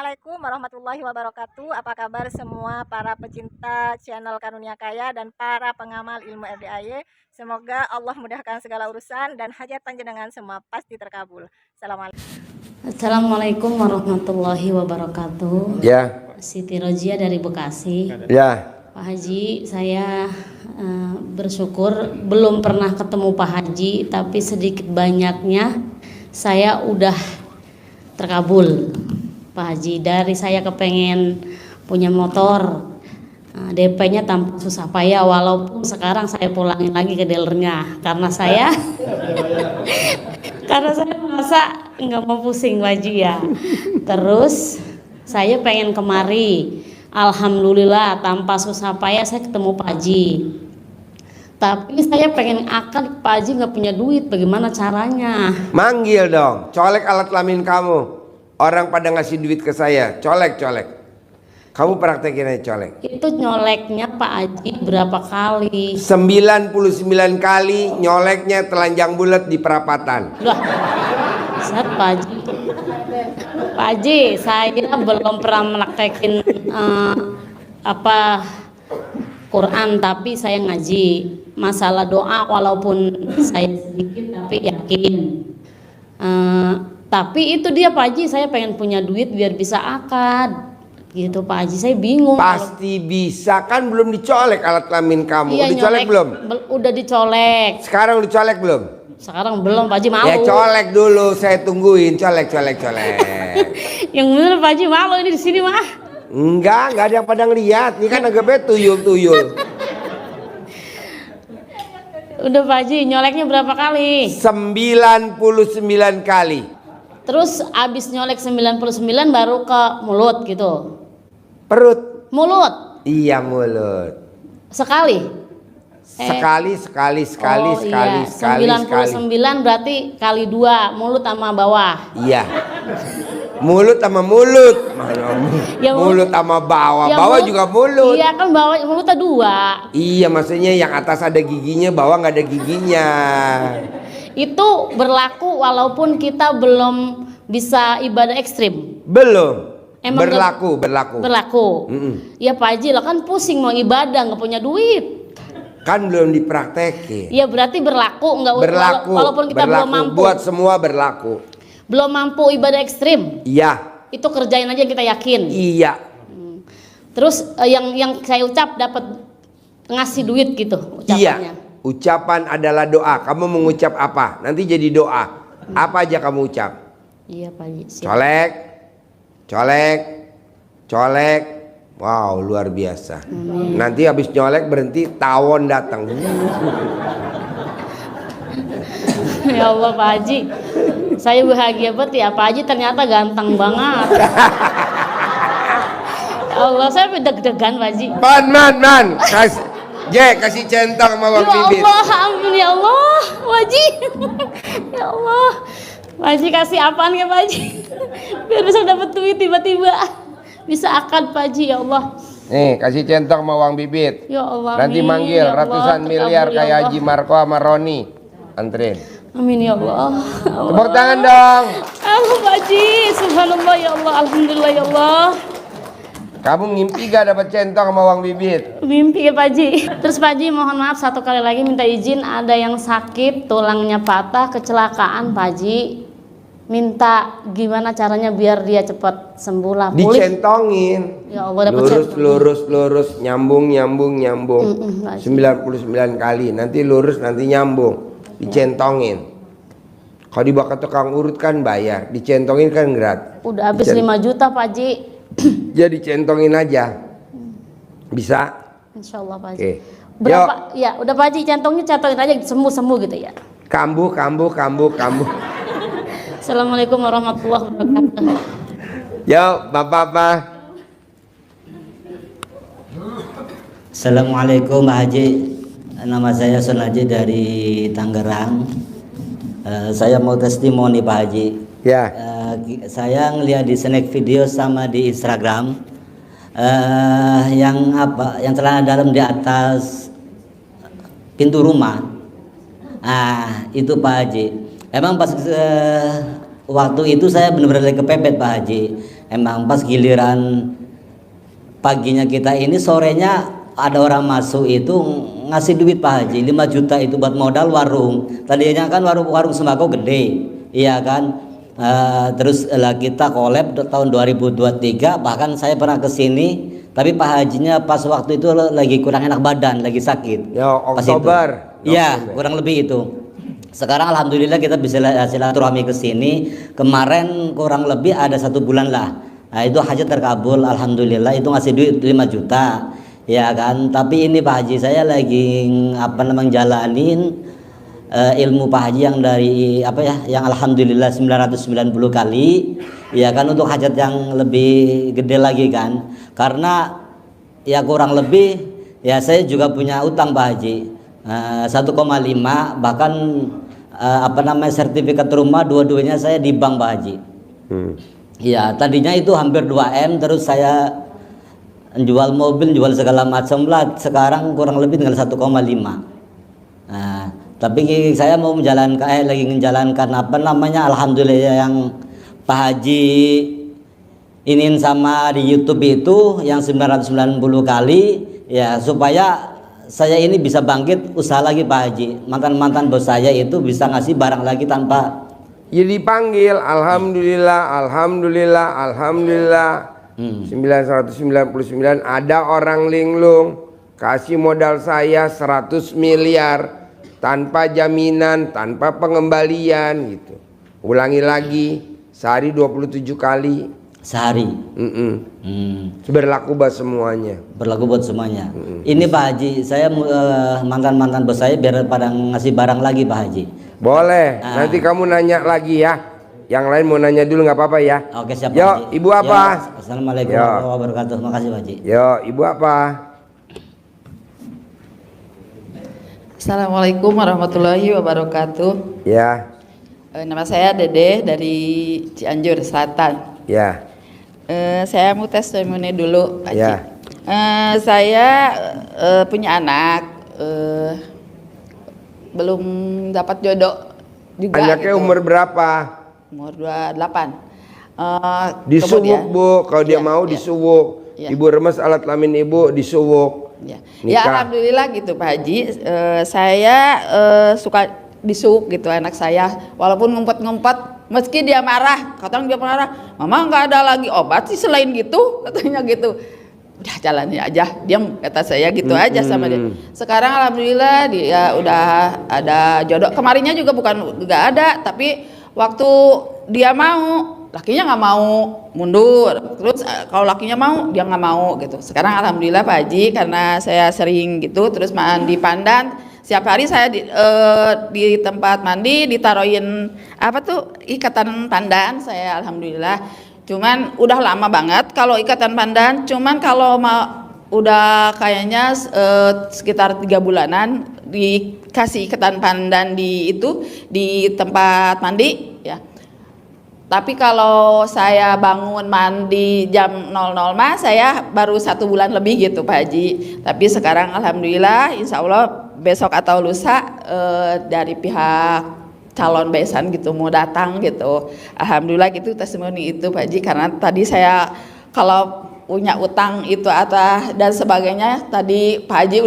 Assalamualaikum warahmatullahi wabarakatuh. Apa kabar semua para pecinta channel Karunia Kaya dan para pengamal ilmu RDAY. Semoga Allah mudahkan segala urusan dan hajat panjenengan semua pasti terkabul. Assalamualaikum warahmatullahi wabarakatuh. Ya. Siti Rozia dari Bekasi. Ya. Pak Haji, saya bersyukur belum pernah ketemu Pak Haji, tapi sedikit banyaknya saya udah terkabul. Pak Haji, dari saya kepengen punya motor, DP-nya tanpa susah payah, walaupun sekarang saya pulangin lagi ke dealernya karena saya merasa nggak mau pusing Pak Haji ya. Terus saya pengen kemari, alhamdulillah tanpa susah payah saya ketemu Pak Haji. Tapi saya pengen akad, Pak Haji nggak punya duit, bagaimana caranya? Manggil dong, colek alat kelamin kamu. Orang pada ngasih duit ke saya, colek. Kamu praktekin aja colek. Itu nyoleknya Pak Haji berapa kali? 99 kali nyoleknya telanjang bulat di perapatan. Loh, Ustaz, Pak Haji. Pak Haji, saya belum pernah mempraktekin Quran, tapi saya ngaji. Masalah doa walaupun saya sedikit tapi yakin. Tapi itu dia Pak Haji, saya pengen punya duit biar bisa akad gitu Pak Haji, saya bingung. Pasti bisa, kan belum dicolek alat kelamin kamu. Iya, udah dicolek belum? Udah dicolek. Sekarang dicolek belum? Sekarang belum Pak Haji, malu. Ya colek dulu, saya tungguin. Colek. Yang bener Pak Haji, malu ini di sini mah. Enggak ada yang pada ngeliat. Ini kan agak tuyul. Udah Pak Haji, nyoleknya berapa kali? 99 kali. Terus abis nyolek 99 baru ke mulut gitu. Perut. Mulut. Iya, mulut. Sekali. Sekali. 99 berarti kali 2, mulut sama bawah. Iya. Mulut sama mulut. Ya, mulut sama bawah. Ya, bawah juga mulut. Iya kan bawah, mulutnya 2. Iya, maksudnya yang atas ada giginya, bawah nggak ada giginya. Itu berlaku walaupun kita belum bisa ibadah ekstrim. Belum. Emang Berlaku. Ya Pak Haji lah, kan pusing mau ibadah nggak punya duit. Kan belum dipraktekin. Ya berarti berlaku nggak? Walaupun kita belum mampu. Buat semua berlaku. Belum mampu ibadah ekstrim. Iya. Itu kerjain aja kita yakin. Iya. Terus yang saya ucap dapat ngasih duit gitu ucapannya. Iya. Ucapan adalah doa. Kamu mengucap apa? Nanti jadi doa. Apa aja kamu ucap? Iya Pak Haji. Colek. Wow, luar biasa. Nanti habis nyolek berhenti, tawon datang. Ya Allah Pak Haji, saya bahagia banget ya Pak Haji, ternyata ganteng banget. Ya Allah, saya deg-degan Pak Haji. Man. Kasih centang sama Bang Bibit. Ya Allah, amin ya Allah, Pak Haji. Ya Allah, Pak Haji kasih apaan ya Pak Haji? Biar bisa dapat duit tiba-tiba. Bisa akad Pak Haji, ya Allah. Nih, kasih centang sama Bang Bibit. Ya Allah. Nanti amin, manggil ya Allah, ratusan miliar terkabul, ya kayak Allah. Haji Marco sama Roni. Antrin. Amin ya Allah. Tepuk tangan dong. Allah Pak Haji, subhanallah ya Allah, alhamdulillah ya Allah. Kamu ngimpi gak dapat centang sama Bang Bibit? Mimpi ya Pak Haji. Terus Pak Haji, mohon maaf satu kali lagi minta izin, ada yang sakit tulangnya patah kecelakaan Pak Haji. Minta gimana caranya biar dia cepat sembuh lah, pulih. Dicentongin. Ya Allah, dapat lurus, nyambung. 99 kali. Nanti lurus, nanti nyambung. Dicentongin. Kalau dibawa ke tukang urut kan bayar, dicentongin kan gratis. Udah habis 5 juta Pak Haji. Jadi centongin aja. Bisa? Insyaallah Pak Haji. Oke. Berapa? Ya, udah Pak Haji, centongin aja sembuh gitu ya. Kambuh. Assalamualaikum warahmatullahi wabarakatuh. Yo, Bapak. Assalamualaikum Pak Haji. Nama saya Sunaji dari Tangerang. Saya mau testimoni Pak Haji. Ya. Saya ngeliat di snack video sama di Instagram yang celana dalam di atas pintu rumah. Itu Pak Haji. Emang pas waktu itu saya benar-benar lagi kepepet Pak Haji. emang pas giliran paginya kita ini, sorenya ada orang masuk itu ngasih duit Pak Haji 5 juta itu buat modal warung. Tadinya kan warung sembako gede, iya kan. Terus kita collab tahun 2023, bahkan saya pernah ke sini, tapi Pak Hajinya pas waktu itu lagi kurang enak badan, lagi sakit. Ya, Oktober. Iya, kurang lebih itu. Sekarang alhamdulillah kita bisa silaturahmi ke sini. Kemarin kurang lebih ada 1 bulan lah. Nah, itu hajat terkabul, alhamdulillah. Itu ngasih duit 5 juta, ya kan. Tapi ini Pak Haji, saya lagi jalanin ilmu Pak Haji yang dari yang alhamdulillah 990 kali, ya kan, untuk hajat yang lebih gede lagi kan. Karena ya kurang lebih ya saya juga punya utang Pak Haji 1,5, bahkan sertifikat rumah dua-duanya saya di bank Pak Haji. Ya, tadinya itu hampir 2 M, terus saya jual mobil, jual segala macam lah. Sekarang kurang lebih tinggal 1,5. Nah, tapi saya mau lagi menjalankan alhamdulillah yang Pak Haji iniin sama di YouTube itu yang 990 kali, ya, supaya saya ini bisa bangkit usaha lagi Pak Haji. Mantan bos saya itu bisa ngasih barang lagi tanpa Ya dipanggil, alhamdulillah. 999 ada orang linglung kasih modal saya 100 miliar tanpa jaminan, tanpa pengembalian gitu. Ulangi lagi, sehari 27 kali. sehari. Berlaku buat semuanya. Berlaku buat semuanya. Ini Pak Haji, saya mantan bos saya biar pada ngasih barang lagi Pak Haji. Boleh, nanti kamu nanya lagi ya. Yang lain mau nanya dulu nggak apa-apa ya. Oke, siap Pak Yo, Haji. ibu apa? Yo, assalamualaikum warahmatullahi wabarakatuh. Makasih Pak Haji. Yo, ibu apa? Assalamualaikum warahmatullahi wabarakatuh. Ya. Nama saya Dede dari Cianjur Selatan. Ya. Saya mau testimoni dulu, Pak Haji. Ya. Saya punya anak, belum dapat jodoh juga. Anaknya gitu. umur berapa? Umur 28. Disuwuk Bu, kalau dia Iya, mau iya. disuwuk. Iya. Ibu remes alat kelamin ibu disuwuk. Ya, Nikah. alhamdulillah gitu Pak Haji. Saya suka disuwuk gitu anak saya, walaupun ngumpet-ngumpet, meski dia marah, kadang dia marah, mama nggak ada lagi obat sih selain gitu, katanya gitu. Udah jalani aja, diam kata saya gitu aja sama dia. Sekarang alhamdulillah dia udah ada jodoh. Kemarinnya juga bukan nggak ada, tapi waktu dia mau, lakinya nggak mau, mundur. Terus kalau lakinya mau, dia nggak mau gitu. Sekarang alhamdulillah Pak Haji, karena saya sering gitu, terus mandi pandan. Setiap hari saya di tempat mandi ditaruhin ikatan pandan. Saya alhamdulillah. Cuman udah lama banget kalau ikatan pandan. Cuman kalau udah kayaknya sekitar 3 bulanan dikasih ikatan pandan di tempat mandi ya. Tapi kalau saya bangun mandi jam 00 mah saya baru 1 bulan lebih gitu Pak Haji. Tapi sekarang alhamdulillah insya Allah besok atau lusa dari pihak calon besan gitu mau datang gitu. Alhamdulillah gitu testimoni itu Pak Haji, karena tadi saya kalau punya utang itu dan sebagainya tadi Pak Haji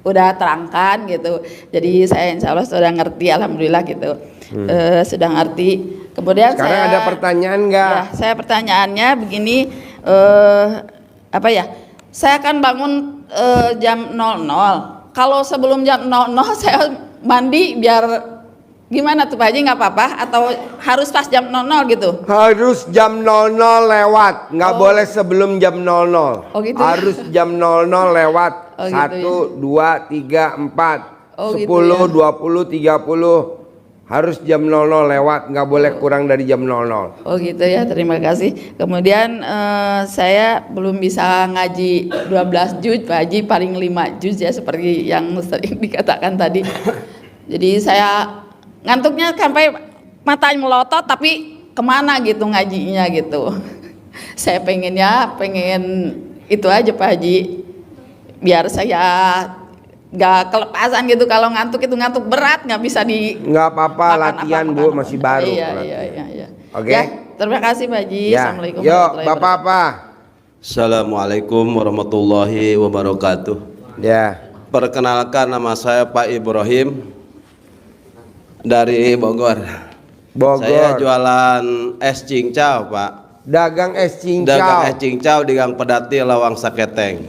udah terangkan gitu. Jadi saya insya Allah sudah ngerti alhamdulillah gitu. Sudah ngerti. Kemudian Sekarang ada pertanyaan nggak? Ya, saya pertanyaannya begini, saya akan bangun jam 00. Kalau sebelum jam 00 saya mandi biar gimana tuh Pak Haji, nggak apa-apa atau harus pas jam 00 gitu? Harus jam 00 lewat, nggak boleh sebelum jam 00. Oh, gitu. Harus jam 00 lewat. Oh, gitu 1, 2, 3, 4, Oh, 10, gitu ya. 20, 30. Harus jam 00 lewat, nggak boleh kurang dari jam 00. Oh gitu ya, terima kasih. Kemudian saya belum bisa ngaji 12 juz Pak Haji, paling 5 juz ya seperti yang sering dikatakan tadi. Jadi saya ngantuknya sampai matanya melotot tapi kemana gitu ngajinya gitu. Saya pengen itu aja Pak Haji, biar saya gak kelepasan gitu. Kalau ngantuk itu ngantuk berat, nggak bisa Nggak apa-apa, latihan Bu, masih baru. Iya. Oke? Ya, Terima kasih Pak Haji. Ya. Assalamualaikum Yuk, warahmatullahi Bapak apa? Assalamualaikum warahmatullahi wabarakatuh. Ya. Perkenalkan, nama saya Pak Ibrahim dari Bogor. Saya jualan es cincau, Pak. Dagang es cincau. Dagang es cincau di Gang Pedati, Lawang Saketeng.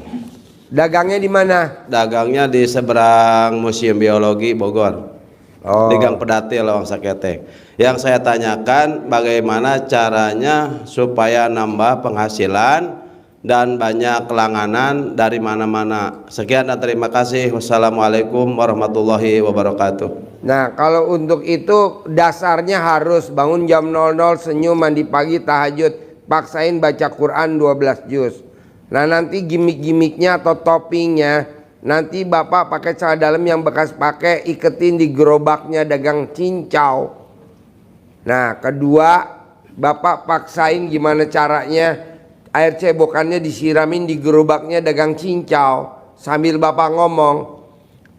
Dagangnya di mana? Dagangnya di seberang Museum Biologi Bogor. Oh. Di Gang Pedati, Lawang Saketeng. Yang saya tanyakan, bagaimana caranya supaya nambah penghasilan dan banyak langganan dari mana-mana. Sekian dan terima kasih. Wassalamualaikum warahmatullahi wabarakatuh. Nah, kalau untuk itu dasarnya harus bangun jam 00, senyum, mandi pagi, tahajud, paksain baca Quran 12 juz. Nah, nanti gimmick-gimmicknya atau toppingnya, nanti Bapak pakai celana dalam yang bekas pakai, iketin di gerobaknya dagang cincau. Nah, kedua, Bapak paksain gimana caranya air cebokannya disiramin di gerobaknya dagang cincau. Sambil Bapak ngomong,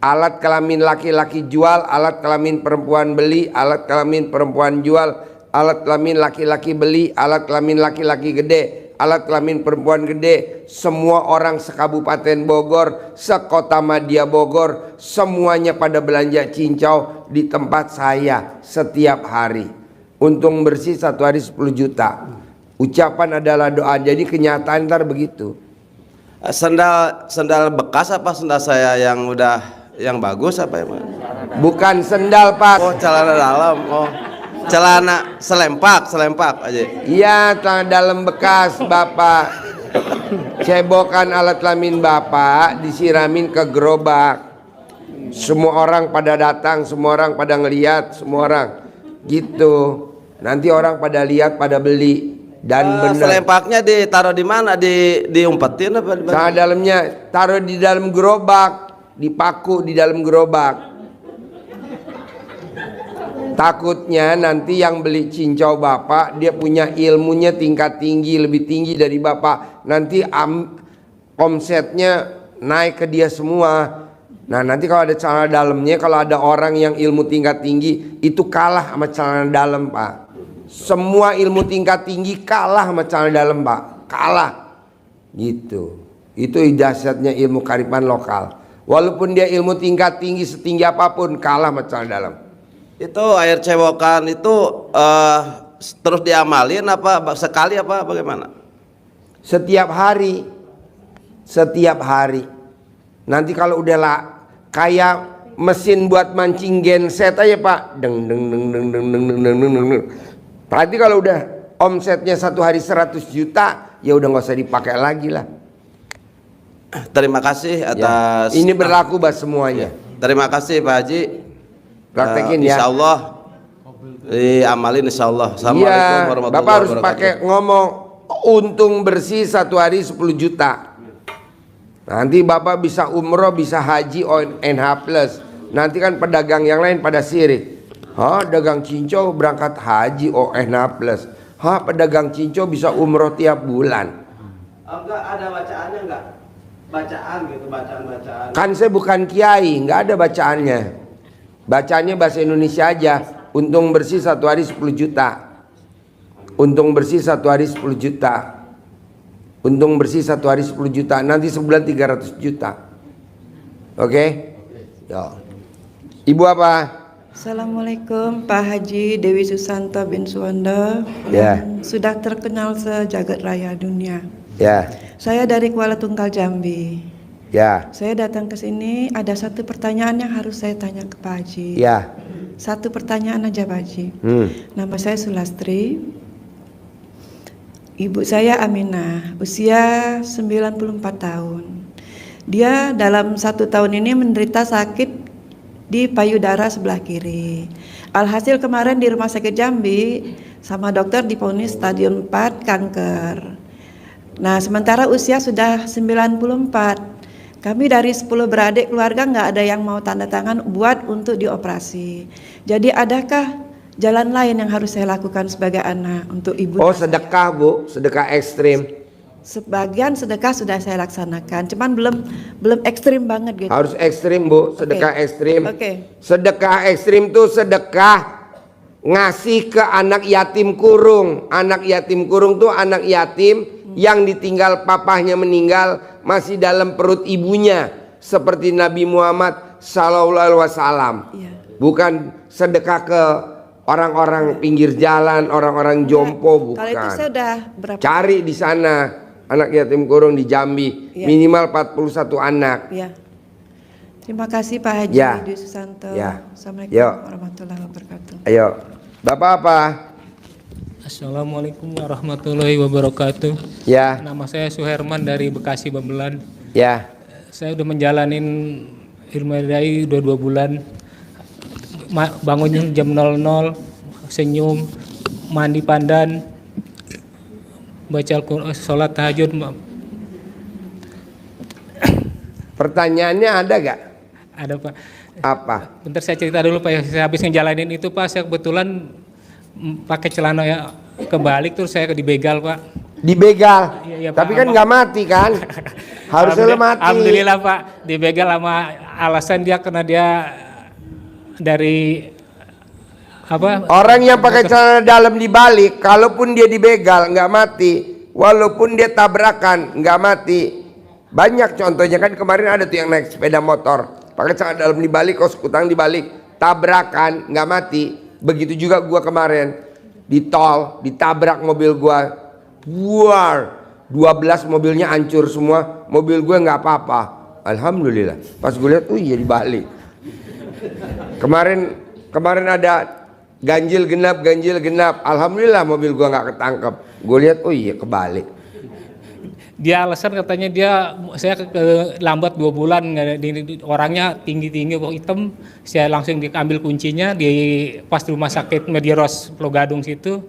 alat kelamin laki-laki jual, alat kelamin perempuan beli, alat kelamin perempuan jual, alat kelamin laki-laki beli, alat kelamin laki-laki gede, alat kelamin perempuan gede. Semua orang sekabupaten Bogor, sekota Madia Bogor, semuanya pada belanja cincau di tempat saya setiap hari. Untung bersih satu hari 10 juta. Ucapan adalah doa, jadi kenyataan ntar begitu. Sendal bekas apa sendal saya yang bagus apa yang Bukan sendal, Pak. Oh, celana dalam. Oh, celana selempak aja. Iya, celana dalam bekas Bapak. Cebokan alat kelamin Bapak disiramin ke gerobak. Semua orang pada datang, semua orang pada ngeliat, semua orang gitu. Nanti orang pada lihat, pada beli. Dan benar. Selempaknya ditaruh di mana? Diumpetin apa? Celana dalamnya taruh di dalam gerobak, dipaku di dalam gerobak. Takutnya nanti yang beli cincau Bapak, dia punya ilmunya tingkat tinggi, lebih tinggi dari Bapak. Nanti omsetnya naik ke dia semua. Nah, nanti kalau ada celana dalamnya, kalau ada orang yang ilmu tingkat tinggi, itu kalah sama celana dalam, Pak. Semua ilmu tingkat tinggi kalah sama celana dalam, Pak. Kalah. Gitu. Itu dahsyatnya ilmu kearifan lokal. Walaupun dia ilmu tingkat tinggi setinggi apapun, kalah sama celana dalam. Itu air cewokan itu terus diamalin apa sekali apa bagaimana? Setiap hari. Setiap hari. Nanti kalau udah lah kayak mesin buat mancing genset aja, Pak. Deng deng deng deng deng deng deng deng deng. Berarti kalau udah omsetnya satu hari 100 juta, ya udah nggak usah dipakai lagi lah. Terima kasih atas. Ya. Ini berlaku buat semuanya. Terima kasih Pak Haji. Praktekin ya. Insya Allah diamalin insya Allah. Assalamualaikum Iya, warahmatullahi Bapak harus wabarakatuh. pakai ngomong untung bersih satu hari 10 juta. Nanti Bapak bisa umroh, bisa haji ONH+. Nanti kan pedagang yang lain pada sirik. Hah, dagang cincau berangkat haji ONH+. Hah, pedagang cincau bisa umroh tiap bulan. Enggak ada bacaannya enggak? Bacaan gitu, bacaan-bacaan. Kan saya bukan kiai, nggak ada bacaannya. Bacaannya bahasa Indonesia aja. Untung bersih satu hari 10 juta. Untung bersih satu hari 10 juta. Untung bersih satu hari 10 juta. Nanti sebulan 300 juta. Oke? Ya. Ibu apa? Assalamualaikum, Pak Haji Dewi Susanto bin Suwanda. Ya. Sudah terkenal sejagat raya dunia. Ya. Saya dari Kuala Tunggal Jambi. Ya. Saya datang ke sini ada satu pertanyaan yang harus saya tanya ke Pak Haji. Ya. Satu pertanyaan aja Pak Haji. Nama saya Sulastri. Ibu saya Aminah, usia 94 tahun. Dia dalam 1 tahun ini menderita sakit di payudara sebelah kiri. Alhasil kemarin di Rumah Sakit Jambi sama dokter divonis stadium 4 kanker. Nah, sementara usia sudah 94. Kami dari 10 beradik keluarga nggak ada yang mau tanda tangan buat untuk dioperasi. Jadi adakah jalan lain yang harus saya lakukan sebagai anak untuk ibu? Oh, sedekah, Bu, sedekah ekstrim. Sebagian sedekah sudah saya laksanakan, cuman belum ekstrim banget gitu. Harus ekstrim, Bu, sedekah ekstrim. Oke. Sedekah ekstrim tuh sedekah ngasih ke anak yatim kurung. Anak yatim kurung tuh anak yatim yang ditinggal papahnya meninggal masih dalam perut ibunya, seperti Nabi Muhammad sallallahu alaihi wasallam. Iya. Bukan sedekah ke orang-orang pinggir jalan, orang-orang jompo, Kalau itu bukan. saya udah berapa? Cari di sana anak yatim kurung di Jambi, Iya. minimal 41 anak. Ya. Terima kasih Pak Haji Ya. Dwi Susanto. Ya. Assalamualaikum Yuk. warahmatullahi wabarakatuh. Ayo, Bapak apa? Assalamualaikum warahmatullahi wabarakatuh. Ya, Nama saya Suherman dari Bekasi Babelan. ya. Saya udah menjalanin ilmu RDI udah 2 bulan. Bangunnya jam 00, senyum, mandi pandan, baca Al-Quran, sholat tahajud. Pertanyaannya ada gak? Ada Pak. Apa? Bentar saya cerita dulu Pak. Saya habis ngejalanin itu Pak, saya kebetulan pakai celana ya kebalik terus saya dibegal Pak. Dibegal. Iya, iya, Tapi Pak. kan nggak mati kan? Harusnya lo mati. Alhamdulillah Pak, dibegal sama alasan dia karena dia dari apa? Orang yang pakai celana dalam dibalik, kalaupun dia dibegal nggak mati, walaupun dia tabrakan nggak mati. Banyak contohnya kan, kemarin ada tuh yang naik sepeda motor pakai celana dalam dibalik, kos kutang dibalik, tabrakan nggak mati. Begitu juga gua kemarin di tol ditabrak mobil gua, buar 12 mobilnya hancur semua, mobil gue nggak apa-apa, alhamdulillah. Pas gue lihat, iya dibalik. Kemarin ada ganjil genap, alhamdulillah mobil gua nggak ketangkep. Gue lihat, oh iya kebalik. Dia alasan katanya saya lambat 2 bulan, orangnya tinggi hitam. Saya langsung diambil kuncinya pas di rumah sakit Mediaros Pulau Gadung situ.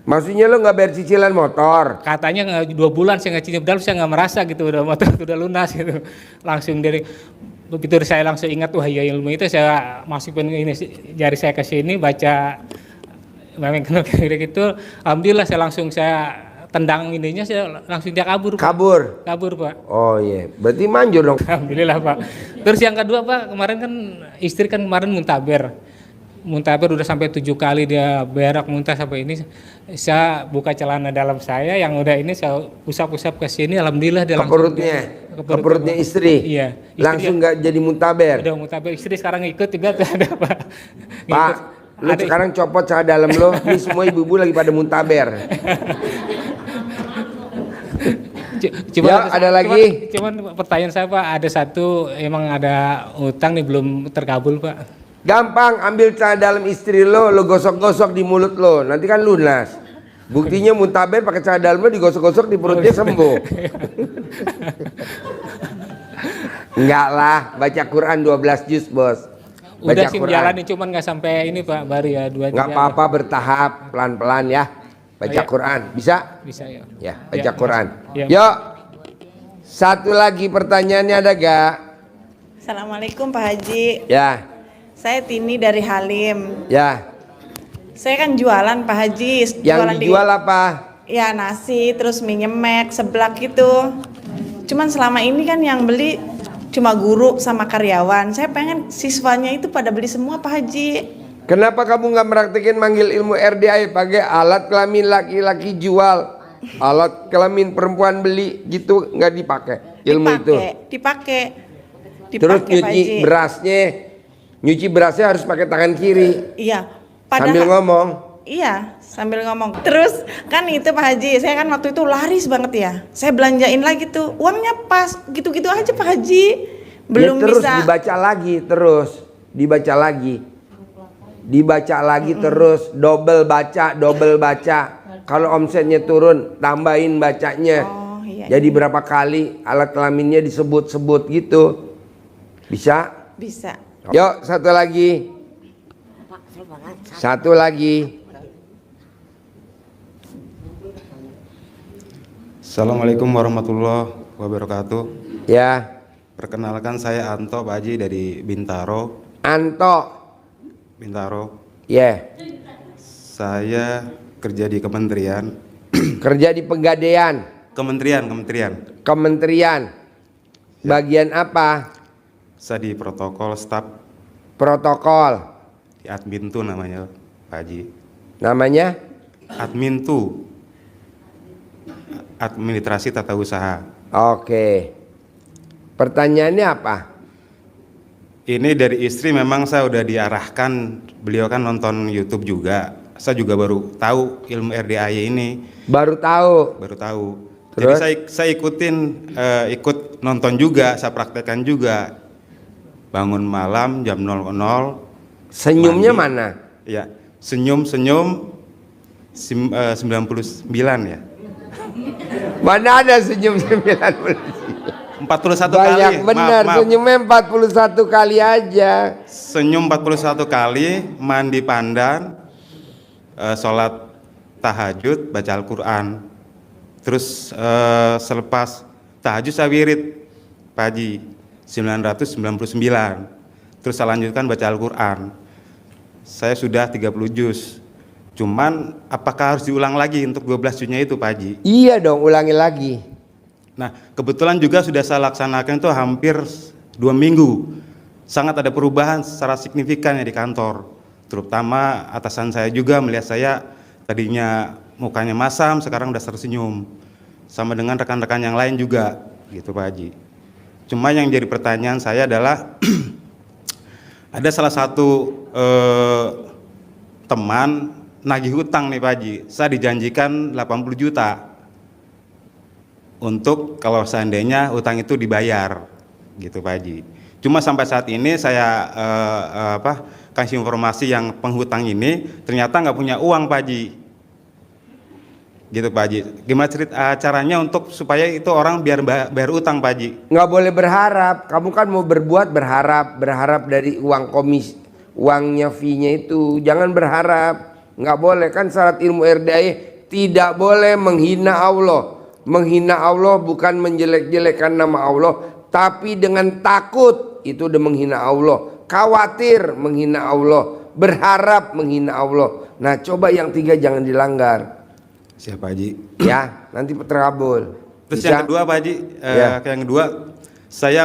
Maksudnya lo nggak bayar cicilan motor? Katanya 2 bulan saya nggak cicil, padahal saya nggak merasa gitu, udah motor udah lunas gitu. Langsung begitu saya langsung ingat, wah ya ilmu itu, saya masukin ini jari saya ke sini baca memang kayak gitu. Alhamdulillah saya tendang ininya, saya langsung dia kabur Pak. Kabur Pak. Oh iya, berarti manjur dong. Alhamdulillah Pak. Terus yang kedua Pak, kemarin kan istri kan kemarin muntaber udah sampai 7 kali dia berak muntah sampai ini. Saya buka celana dalam saya yang udah ini, saya usap ke sini, alhamdulillah dia Ke langsung perutnya istri. Iya. Langsung nggak jadi muntaber. Udah muntaber, istri sekarang ikut juga tuh ada Pak. Pak, lu sekarang copot celana dalam lo. Ini semua ibu-ibu lagi pada muntaber. Ada lagi? Cuman pertanyaan saya Pak, ada satu, emang ada utang nih belum terkabul Pak. Gampang, ambil celana dalam istri lo gosok-gosok di mulut lo, nanti kan lunas. Buktinya muntaber pakai celana dalam lo digosok-gosok di perutnya sembuh. Enggak lah, baca Quran 12 juz bos. Udah sih jalanin, cuman nggak sampai ini Pak, baru ya 2 Nggak apa-apa, bertahap, pelan-pelan ya. Baca Quran, bisa? Bisa ya. Ya, baca Quran. Ya. Yuk, satu lagi pertanyaannya ada gak? Assalamualaikum Pak Haji. Ya, Saya Tini dari Halim. ya. Saya kan jualan Pak Haji. Yang Jualan dijual apa? Ya nasi, terus mie nyemek, seblak gitu. Cuman selama ini kan yang beli cuma guru sama karyawan. Saya pengen siswanya itu pada beli semua Pak Haji. Kenapa kamu nggak praktekin manggil ilmu RDI pakai alat kelamin laki-laki jual, alat kelamin perempuan beli gitu, nggak dipakai ilmu itu? Dipakai. Terus Pak Haji. nyuci berasnya harus pakai tangan kiri. Iya. Sambil ngomong. Iya, sambil ngomong. Terus kan itu Pak Haji, saya kan waktu itu laris banget ya. Saya belanjain lagi tuh, uangnya pas, gitu-gitu aja Pak Haji. Belum ya, terus bisa. dibaca lagi, terus double baca. Kalau omsetnya turun, tambahin bacanya. Oh, iya. Jadi berapa kali alat kelaminnya disebut-sebut gitu. Bisa? Bisa. Yuk, satu lagi. Assalamualaikum warahmatullahi wabarakatuh. Ya. Perkenalkan saya Anto Pak Haji dari Bintaro. Bintaro. Ya. Saya kerja di kementerian. Kerja di Pegadaian. Kementerian. Bagian apa? Saya di protokol staf. Protokol. Di admin tuh namanya. Pak Haji. Namanya? Admin tuh. Administrasi tata usaha. Oke. Pertanyaannya apa? Ini dari istri, memang saya udah diarahkan, beliau kan nonton YouTube juga. Saya juga baru tahu ilmu RDAY ini. Baru tahu. Baru tahu. Terus? Jadi saya ikutin, ikut nonton juga, saya praktekkan juga. Bangun malam jam 00. Senyumnya mandi. mana? Ya, senyum-senyum 99 ya. Mana ada senyum 99? 41 Banyak kali. benar, Maaf. senyumnya 41 kali aja. Senyum 41 kali, mandi pandan, sholat tahajud, baca Al-Quran. Terus selepas tahajud saya wirid, Pak Haji, 999. Terus saya lanjutkan baca Al-Quran. Saya sudah 30 juz. Cuman apakah harus diulang lagi untuk 12 juznya itu, Pak Haji? Iya dong, ulangi lagi. Nah, kebetulan juga sudah saya laksanakan itu hampir 2 minggu. Sangat ada perubahan secara signifikan ya di kantor. Terutama atasan saya juga melihat saya tadinya mukanya masam, sekarang udah tersenyum. Sama dengan rekan-rekan yang lain juga, gitu Pak Haji. Cuma yang jadi pertanyaan saya adalah ada salah satu teman nagih hutang nih Pak Haji. Saya dijanjikan 80 juta. Untuk kalau seandainya utang itu dibayar, gitu Pak Haji. Cuma sampai saat ini saya kasih informasi yang penghutang ini ternyata nggak punya uang Pak Haji, gitu Pak Haji. Gimana caranya untuk supaya itu orang biar bayar utang Pak Haji? Nggak boleh berharap. Kamu kan mau berbuat berharap dari uang komis, uangnya fee-nya itu. Jangan berharap. Nggak boleh, kan syarat ilmu RDAY tidak boleh menghina Allah. Menghina Allah bukan menjelek-jelekan nama Allah, tapi dengan takut itu udah menghina Allah. Khawatir menghina Allah, berharap menghina Allah. Nah, coba yang 3 jangan dilanggar. Siapa Haji? Ya, nanti terkabul. Terus Bisa? yang kedua Pak Haji, yang kedua saya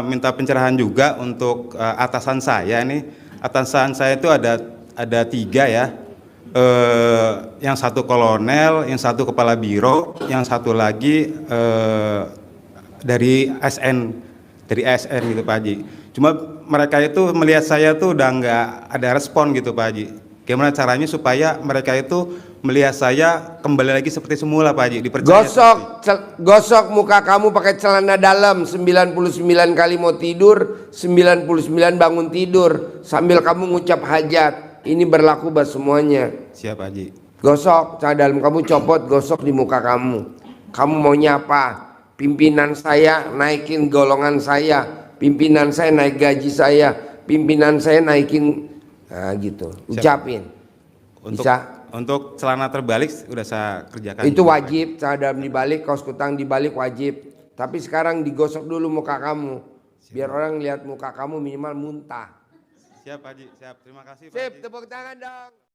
minta pencerahan juga untuk atasan saya nih. Atasan saya itu ada 3 ya. Yang satu kolonel, yang satu kepala biro, yang satu lagi dari ASN gitu Pak Haji. Cuma mereka itu melihat saya tuh udah nggak ada respon gitu Pak Haji. Gimana caranya supaya mereka itu melihat saya kembali lagi seperti semula Pak Haji, dipercaya. Gosok muka kamu pakai celana dalam 99 kali mau tidur, 99 bangun tidur sambil kamu ngucap hajat. Ini berlaku buat semuanya. Siap Haji. Gosok celana dalam kamu, copot, gosok di muka kamu. Kamu maunya apa? Pimpinan saya naikin golongan saya, pimpinan saya naik gaji saya, pimpinan saya naikin, nah gitu. Ucapin. Bisa? Untuk celana terbalik udah saya kerjakan. Itu wajib, celana dalam dibalik, kaos kutang dibalik wajib. Tapi sekarang digosok dulu muka kamu, biar orang lihat muka kamu minimal muntah. Siap Haji, siap. Terima kasih Pak Sip, Haji. tepuk tangan dong.